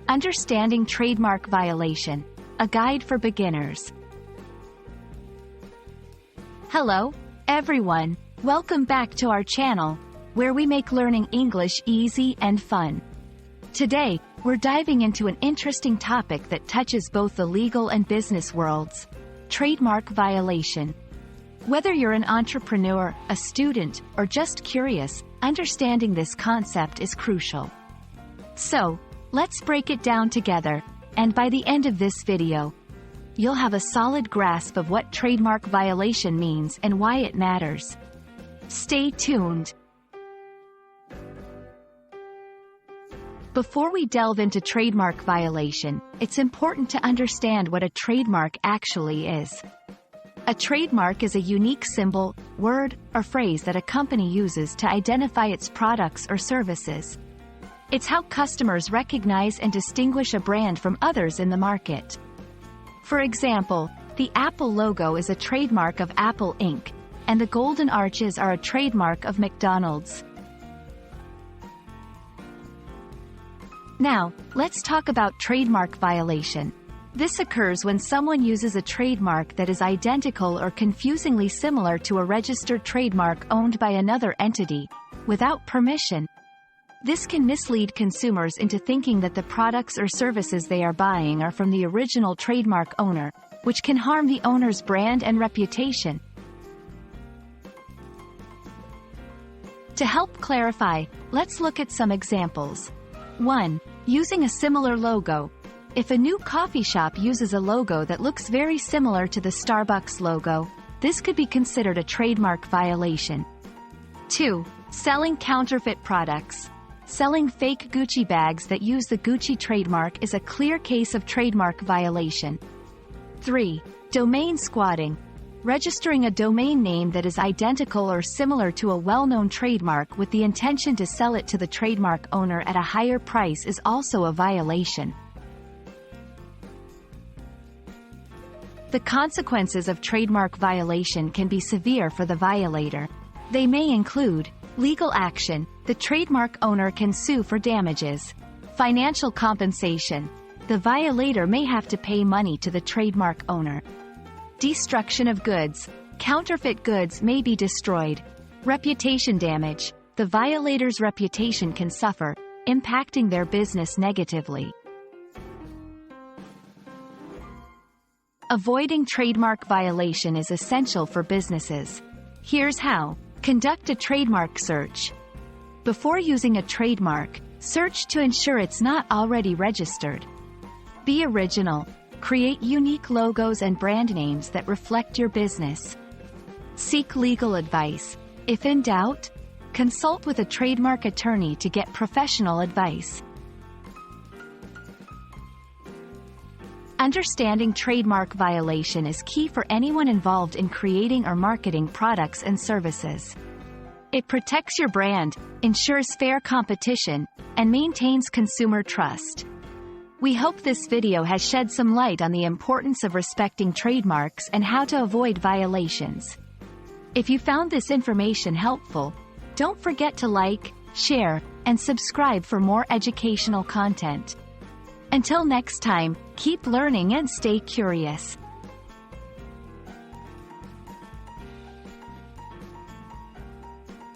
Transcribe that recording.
Understanding Trademark Violation, a guide for beginners. Hello, everyone. Welcome back to our channel, where we make learning English easy and fun. Today, we're diving into an interesting topic that touches both the legal and business worlds: trademark violation. Whether you're an entrepreneur, a student, or just curious, understanding this concept is crucial. So, let's break it down together, and by the end of this video, you'll have a solid grasp of what trademark violation means and why it matters. Stay tuned. Before we delve into trademark violation, it's important to understand what a trademark actually is. A trademark is a unique symbol, word, or phrase that a company uses to identify its products or services. It's how customers recognize and distinguish a brand from others in the market. For example, the Apple logo is a trademark of Apple Inc., and the golden arches are a trademark of McDonald's. Now, let's talk about trademark violation. This occurs when someone uses a trademark that is identical or confusingly similar to a registered trademark owned by another entity, without permission. This can mislead consumers into thinking that the products or services they are buying are from the original trademark owner, which can harm the owner's brand and reputation. To help clarify, let's look at some examples. 1. Using a similar logo. If a new coffee shop uses a logo that looks very similar to the Starbucks logo, this could be considered a trademark violation. 2. Selling counterfeit products. Selling fake Gucci bags that use the Gucci trademark is a clear case of trademark violation. 3. Domain squatting. Registering a domain name that is identical or similar to a well-known trademark with the intention to sell it to the trademark owner at a higher price is also a violation. The consequences of trademark violation can be severe for the violator. They may include legal action. The trademark owner can sue for damages. Financial compensation. The violator may have to pay money to the trademark owner. Destruction of goods. Counterfeit goods may be destroyed. Reputation damage. The violator's reputation can suffer, impacting their business negatively. Avoiding trademark violation is essential for businesses. Here's how. Conduct a trademark search. Before using a trademark, search to ensure it's not already registered. Be original. Create unique logos and brand names that reflect your business. Seek legal advice. If in doubt, consult with a trademark attorney to get professional advice. Understanding trademark violation is key for anyone involved in creating or marketing products and services. It protects your brand, ensures fair competition, and maintains consumer trust. We hope this video has shed some light on the importance of respecting trademarks and how to avoid violations. If you found this information helpful, don't forget to like, share, and subscribe for more educational content. Until next time, keep learning and stay curious.